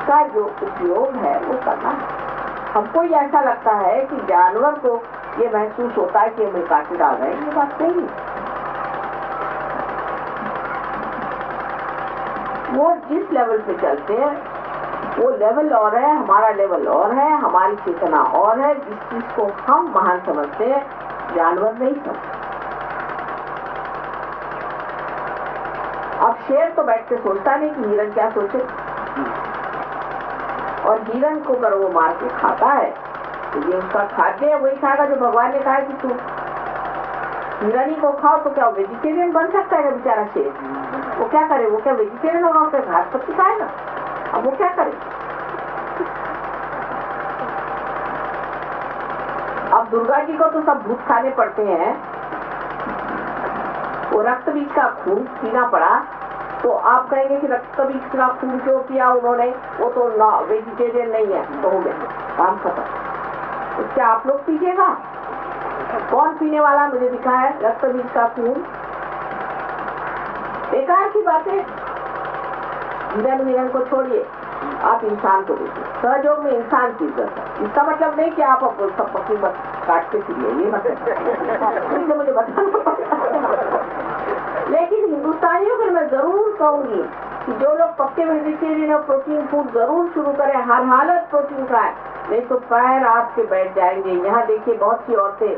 उसका जो उपयोग है वो करना है। हमको ये ऐसा लगता है कि जानवर को ये महसूस होता है कि हमें काटे डाल रहे हैं, ये बात नहीं है। वो जिस लेवल पे चलते हैं वो लेवल और है, हमारा लेवल और है, हमारी चेतना और है। जिस चीज को हम महान समझते हैं जानवर नहीं समझते। अब शेर तो बैठ के सोचता नहीं कि हिरण क्या सोचे, और हिरण को अगर वो मार के खाता है तो ये उसका खाद्य है, वही खाएगा जो भगवान ने कहा कि तू हिरणी को खाओ। तो क्या वेजिटेरियन बन सकता है बेचारा शेर? वो क्या करे? वो क्या वेजिटेरियन होगा? उसका घास पत्ती खाएगा। अब वो क्या करे? अब दुर्गा जी को तो सब भूत खाने पड़ते हैं, वो रक्त बीज का खून पीना पड़ा, तो आप कहेंगे कि रक्त बीज का खून क्यों पिया उन्होंने? वो तो वेजिटेरियन नहीं है, तो हो गया काम खत्म। तो क्या आप लोग पीजिएगा? कौन पीने वाला मुझे दिखा है रक्त बीज का खून? बेकार की बातें। हिरण को छोड़िए, आप इंसान को देखिए। सहयोग में इंसान की इज्जत है। इसका मतलब नहीं कि आप सब पक्षी बस काट के फिरिए, ये मतलब मुझे बताना। लेकिन हिंदुस्तानियों को मैं जरूर कहूंगी कि जो लोग पक्के वेजिटेरियन और प्रोटीन फूड जरूर शुरू करें, हर हालत प्रोटीन खाएं, नहीं तो पैर आपके बैठ जाएंगे। यहाँ देखिए बहुत सी औरतें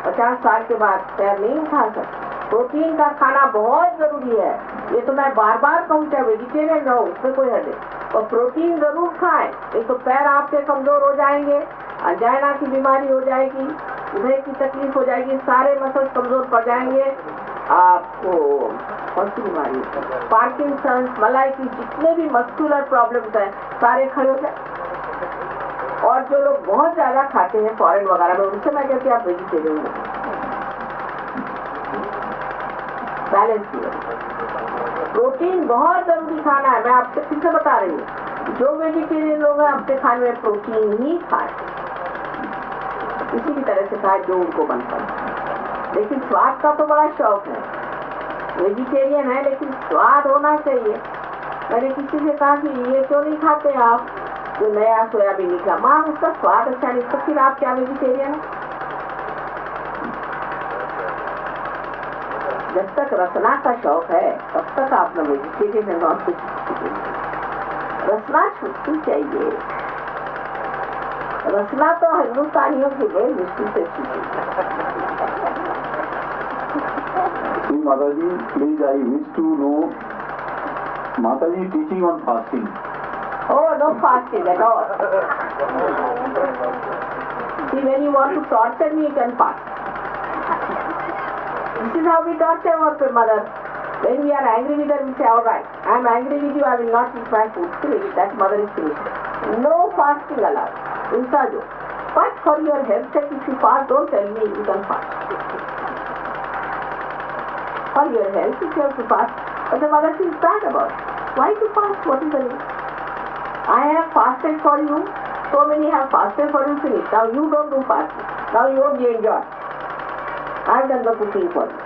50 साल के बाद पैर नहीं खा सकती। प्रोटीन का खाना बहुत जरूरी है। ये तो मैं बार बार कहूँ, चाहे वेजिटेरियन रहो उसमें कोई हद है, और प्रोटीन जरूर खाएं, नहीं तो पैर आपके कमजोर हो जाएंगे, अंजाइना की बीमारी हो जाएगी, हृदय की तकलीफ हो जाएगी, सारे मसल्स कमजोर पड़ जाएंगे। आपको कौन सी बीमारी? पार्किंसंस, मलाई की जितने भी मस्कुलर प्रॉब्लम्स हैं सारे खड़े हो जाए। और जो लोग बहुत ज्यादा खाते हैं फॉरेन वगैरह में, उनसे मैं कहती हूँ आप वेजिटेरियन हो, बैलेंस किया। प्रोटीन बहुत जरूरी खाना है। मैं आपसे फिर से बता रही हूँ, जो वेजिटेरियन लोग हैं अपने खाने में प्रोटीन ही खाएं, इसी की तरह से खाएं जो उनको बनता है। लेकिन स्वाद का तो बड़ा शौक है। वेजिटेरियन है लेकिन स्वाद होना चाहिए। मैंने किसी से कहा कि ये क्यों नहीं खाते आप जो नया सोयाबीन निकला? माँ उसका स्वाद अच्छा नहीं, तो फिर आप क्या वेजिटेरियन है? जब तक रसना का शौक है तब तक आप न वेजिटेरियन है, नॉन वेजिटेरियन। रसना छूटनी चाहिए। रसना तो हिंदुस्तानियों के लिए मुश्किल से छूटी। Mataji, please, I wish to know Mataji teaching on fasting. Oh, no fasting at all. See, when you want to torture me, you can fast. This is how we torture our mother. When we are angry with her, we say, all right, I am angry with you, I will not eat my food. Finish. That mother is finished. No fasting allowed. Unsa jo. But for your health sake, if you fast, don't tell me you can fast. For your health, if you have to fast, but the mother feels bad about it. Why to fast? What is the need? I have fasted for you. So many have fasted for you. Finish. Now you don't do fasting. Now you only enjoy. I have done the cooking for you.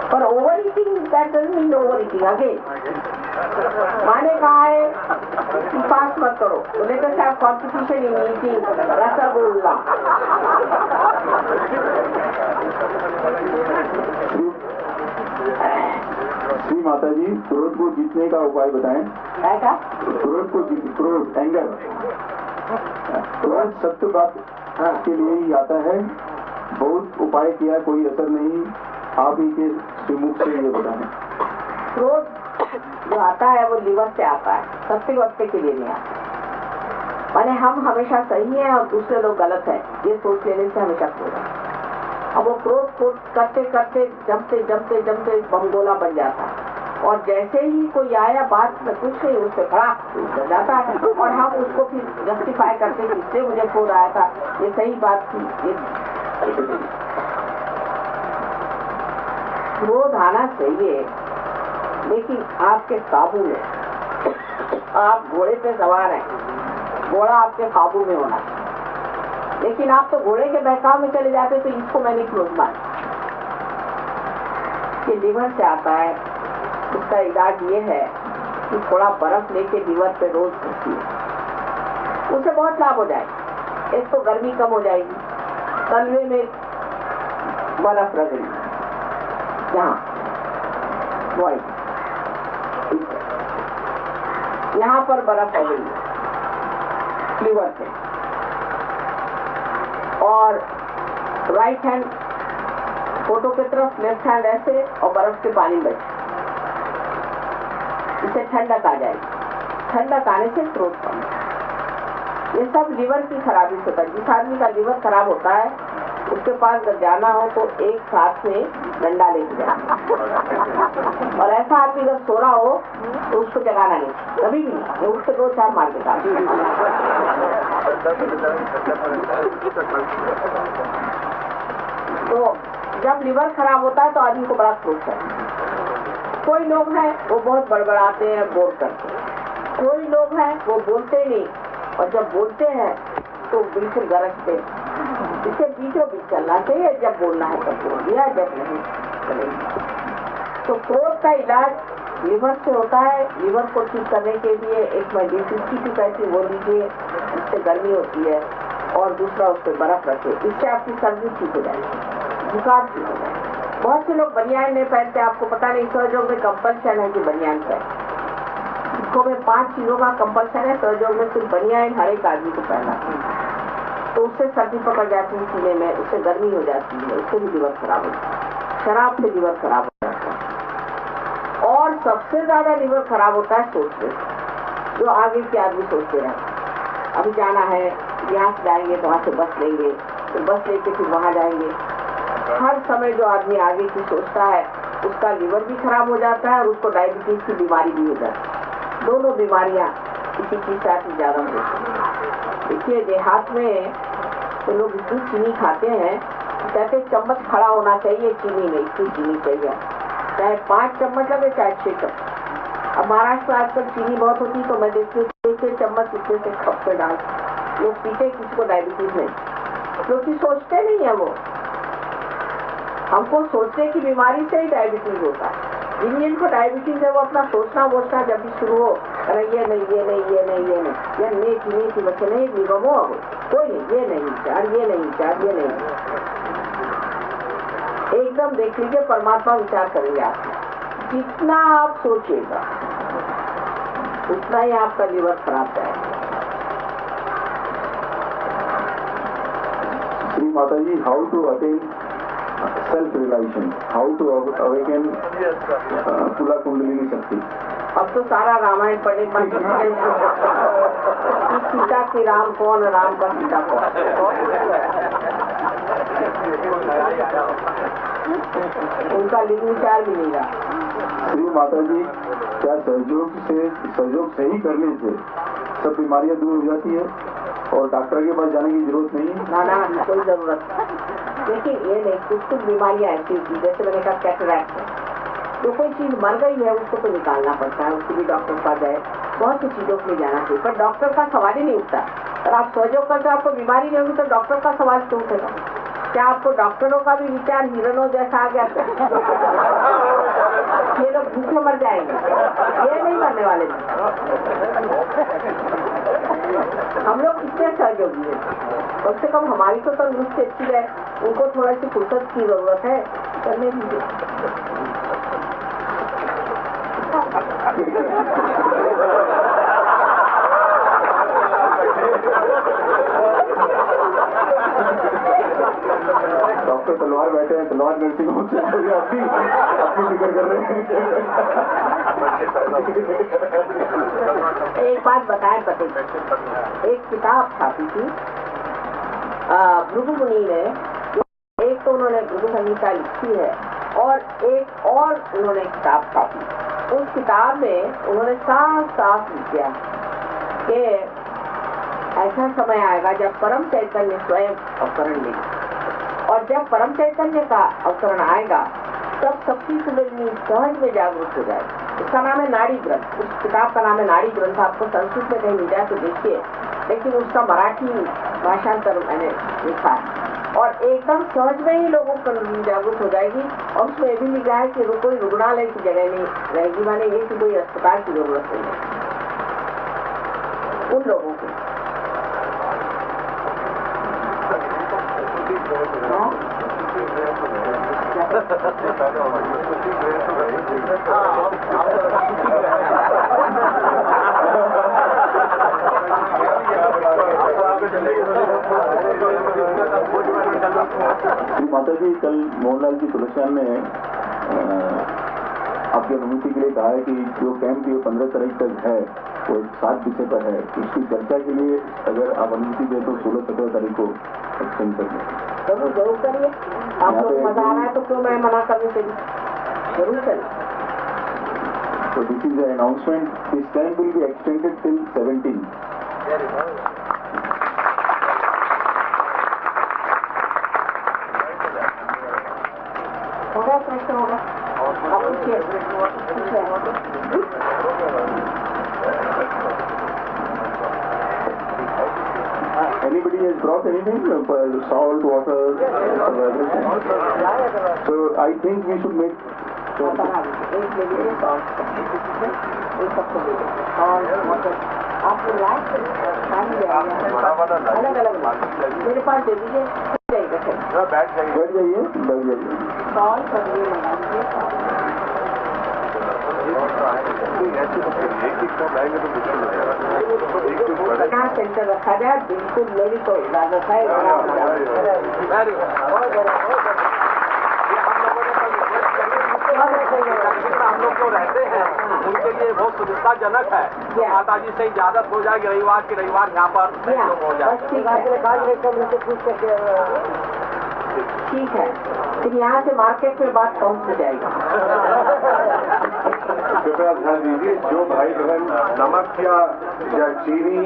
For overeating, that doesn't mean overeating again. माने कहा है कि fast मत करो, तो लेकर से आप competition in eating rasgulla. Shri Mata जी, क्रोध को जीतने का उपाय बताएं। क्या? क्रोध एंगर, क्रोध सत्य बात के लिए ही आता है। बहुत उपाय किया, कोई असर नहीं। आप ही के श्रीमुख से ये बताएं। क्रोध जो आता है वो लिवर से आता है, सत्य वत्य के लिए नहीं आता। माने हम हमेशा सही हैं और दूसरे लोग गलत हैं, ये सोच लेने से हमेशा क्रोध है। अब वो क्रोध करते करते जमते जमते जमते बमगोला बन जाता है, और जैसे ही कोई आया बात में कुछ नहीं, उससे खराब हो जाता है, और हम उसको फिर जस्टिफाई करते कि इससे मुझे क्रोध आया था, ये सही बात थी। क्रोध आना चाहिए, लेकिन आपके काबू में। आप घोड़े पे सवार हैं, घोड़ा आपके काबू में होना, लेकिन आप तो घोड़े के बहकाव में चले जाते, तो इसको मैंने क्रोध माना। ये लिवर से आता है। उसका इलाज ये है कि थोड़ा बर्फ लेके लीवर पे रोज घसीए, उससे बहुत लाभ हो जाएगा। एक तो गर्मी कम हो जाएगी, तलवे में बर्फ रगड़ी यहाँ यहाँ पर बर्फ हो गई लीवर पे, और राइट हैंड फोटो की तरफ, लेफ्ट हैंड ऐसे, और बर्फ के पानी में इससे ठंडक आ जाएगी। ठंडक आने से क्रोध कम। ये सब लीवर की खराबी से होता है। जिस आदमी का लीवर खराब होता है उसके पास जब जाना हो तो एक साथ में डंडा लेके जाना, और ऐसा आदमी जब सो रहा हो तो उसको जगाना नहीं, कभी भी नहीं, उसको 2-4 मार देता। तो जब लीवर खराब होता है तो आदमी को बड़ा क्रोध है। कोई लोग हैं वो बहुत बड़बड़ाते हैं, बोर करते हैं। कोई लोग हैं वो बोलते नहीं, और जब बोलते हैं तो बिल्कुल गरजते। इसे बीचों बीच चलना चाहिए, जब बोलना है तब बोल दिया, जब नहीं चलेगा। तो क्रोध का इलाज लीवर से होता है। लीवर को ठीक करने के लिए एक मेडिसिन की पैसी वो लीजिए, इससे गर्मी होती है, और दूसरा उस पर बर्फ रखे, इससे आपकी सर्दी ठीक हो जाएगी, बुखार ठीक हो जाएगा। बहुत से लोग बनियान नहीं पहनते, आपको पता नहीं। सहयोग में कंपल्शन है कि बनियान पहने। इसको में 5 चीजों का कंपल्शन है। सहयोग में सिर्फ बनियान हर एक आदमी को पहनना, तो उससे सर्दी पकड़ जाती है सीने में, उससे गर्मी हो जाती है, उससे भी लीवर खराब होता है। शराब से लीवर खराब हो जाता है। और सबसे ज्यादा लीवर खराब होता है सोचने से, जो आगे के आदमी सोचते रहते। अभी जाना है, यहाँ से जाएंगे तो वहाँ से बस लेंगे, तो बस लेके फिर वहाँ जाएंगे। हर समय जो आदमी आगे की सोचता है उसका लीवर भी खराब हो जाता है, और उसको डायबिटीज की बीमारी भी हो जाती है। दोनों बीमारियां इसी के साथ ही ज्यादा होती है। देखिए देहात में तो लोग इतनी चीनी खाते हैं, कहते चम्मच खड़ा होना चाहिए चीनी में, इतनी चीनी चाहिए, चाहे 5 चम्मच लगे चाहे 6 चम्मच। अब महाराष्ट्र में आजकल चीनी बहुत होती, तो मैं देखती हूँ 6 चम्मच इतने से कप पे डाल लोग पीते, किसी को डायबिटीज नहीं, क्योंकि सोचते नहीं है वो। हमको सोचने की बीमारी से ही डायबिटीज होता है। जिनको डायबिटीज है वो अपना सोचना वोचना जब भी शुरू हो, अरे ये नहीं ये नहीं ये नहीं ये नहीं, या नहीं की बच्चे नहीं निगमो, कोई नहीं, ये नहीं चार, ये नहीं चार, ये नहीं। एकदम देख लीजिए, परमात्मा विचार करेंगे आप। जितना आप सोचिएगा उतना ही आपका लीवर खराब जाएगा। Shri Mata ji, how to attain self-realization, how to awaken Tula Kundalini Shakti? अब तो सारा रामायण पढ़ने पर सीता की राम कौन, राम का सीता कौन। उनका लिंग विचार भी नहीं रहा। श्री माता जी, क्या सहयोग सही करने से सब बीमारियां दूर हो जाती है और डॉक्टर के पास जाने की जरूरत नहीं है? ना, कोई जरूरत नहीं। लेकिन ये नहीं, कुछ बीमारियां ऐसी होती, जैसे मैंने कहा कैटरैक्ट है, जो कोई चीज मर गई है उसको तो निकालना पड़ता है, उसके भी डॉक्टर के पास जाए, बहुत सी चीजों के लिए जाना चाहिए, पर डॉक्टर का सवाल ही नहीं उठता। और आप सहयोग करके आपको बीमारी नहीं होगी तो डॉक्टर का सवाल क्यों उठेगा? क्या आपको डॉक्टरों का भी विचार हिरणों जैसा आ गया? ये लोग भूखे मर जाएंगे, ये नहीं मरने वाले। हम लोग कितने सहयोगी हैं, कम से कम हमारी तो तंदुरुस्ती अच्छी है, उनको थोड़ा सी फुर्सत की जरूरत है, करने दीजिए। डॉक्टर तलवार बैठे हैं, तलवार नर्सिंग होम से अपनी फिक्र कर रहे हैं। एक बात बताएं पते, एक किताब छापी थी भृगु मुनि ने, एक तो उन्होंने भृगु संहिता लिखी है और एक और उन्होंने किताब छापी। उस किताब में उन्होंने साफ साफ लिखा कि ऐसा समय आएगा जब परम चैतन्य स्वयं अवतरण लेगा, और जब परम चैतन्य का अवतरण आएगा तब सबकी कुंडलिनी सहज में जागरूक हो जाएगी। उसका नाम है नाड़ी ग्रंथ। उस किताब का नाम है नाड़ी ग्रंथ। आपको संस्कृत में कहीं मिल जाए तो देखिए, लेकिन उसका मराठी भाषांतर मैंने लिखा है। और एकदम सहज में ही लोगों को जागरूक हो जाएगी। और उसमें भी लिखा है कि कोई रुग्णालय की जगह नहीं रहेगी, माने ये कि कोई अस्पताल की जरूरत नहीं है उन लोगों को। श्री माता जी, कल मोहनलाल जी तुलसियान ने आपकी अनुमति के लिए कहा है कि जो कैंप ये 15 तारीख तक है वो 7 विषय पर है। इसकी चर्चा के लिए अगर आप अनुमति दें तो 16-17 तारीख को एक्सटेंड कर दें। जरूर जरूर करिए। आप लोग मजा आ रहा है तो क्यों मैं मना करने के लिए, जरूर करिए। So this is an announcement. This camp will be extended till 17. हो गया प्रश्न, होगा आप पूछिए। Anybody has brought anything? Salt, water, everything? So I think we should make... एक ले लीजिए एक सबको ले लीजिए और आपको लाइट पानी अलग अलग मेरे पास दे दीजिए, बैठ जाइए सॉल्ट पनीर मंगा दीजिए। सेंटर रखा जाए, बिल्कुल मेरी तो इजाजत है। हम लोग जो रहते हैं उनके लिए बहुत सुविधाजनक है। माता जी से इजाजत हो जाएगी रविवार की रविवार यहाँ पर हो जाए। ठीक है, फिर यहाँ से मार्केट में बात पहुँच जाएगी। कृपया ध्यान दीजिए, जो भाई बहन नमक या चीनी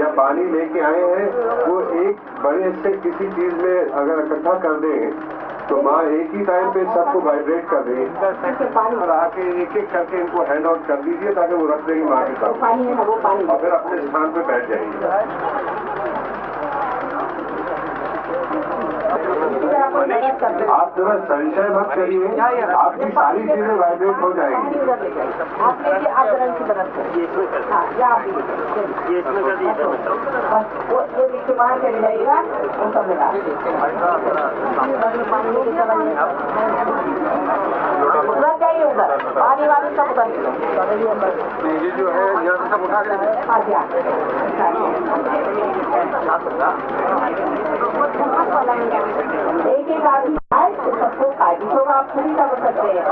या पानी लेके आए हैं वो एक बड़े से किसी चीज में अगर इकट्ठा कर दें तो माँ एक ही टाइम पे सबको वाइब्रेट कर दें और आके एक एक करके इनको हैंड आउट कर दीजिए ताकि वो रख देंगे माँ के साथ और फिर अपने स्थान पे बैठ जाएंगे। आप जरा संशय मत करिए, आपकी सारी चीजें वाइब्रेट हो जाएंगी। आप लीजिए, आप जरा इनकी मदद करिए। हाँ, या आप वो नीचे बाहर चले जाइएगा, वो सब लगा उधर जाइए, उधर पानी वाली सब उधर ये जो है यहाँ से सब उठा के एक एक आदमी आए तो सबको कायदे तो आप थोड़ी कर सकते हैं।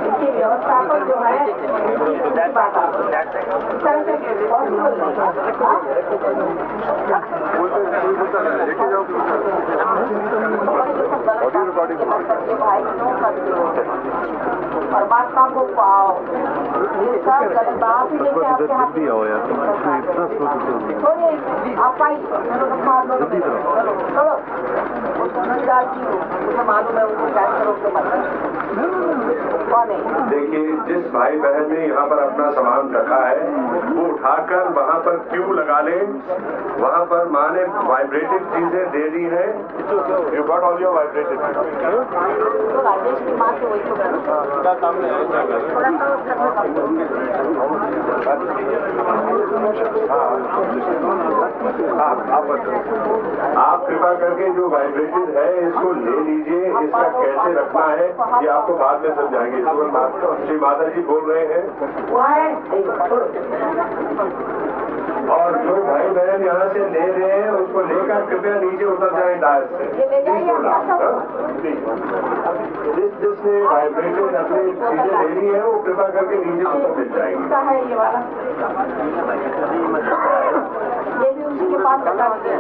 इसकी व्यवस्थापन जो है बात आप इस तरह से पॉसिबल नहीं परमात्मा को पाओ, आप ही लेके आपके हाथ आप आई चलो मुझे मालूम है उनको कैसे रोकते मत। देखिए, जिस भाई बहन ने यहाँ पर अपना सामान रखा है वो उठाकर वहाँ पर क्यों लगा ले। वहाँ पर माँ ने वाइब्रेटिव चीजें दे दी है। You got all your vibrative. तो राजेश की माँ से वही तो आप कृपा करके जो वाइब्रेटिव है इसको ले लीजिए। इसका कैसे रखना है ये आपको बाद में समझाएंगे। श्री माता जी बोल रहे हैं और जो भाई बहन यहाँ से ले रहे हैं उसको लेकर कृपया नीचे उतर जाए डायस से। जिसने वाइब्रेटिव अपनी चीजें लेनी है वो कृपा करके नीचे उतर मिल जाएगी। है ये वाला, ये भी उसी के पास लगा दिया।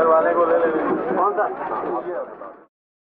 वाले को ले लेंगे। कौन सा?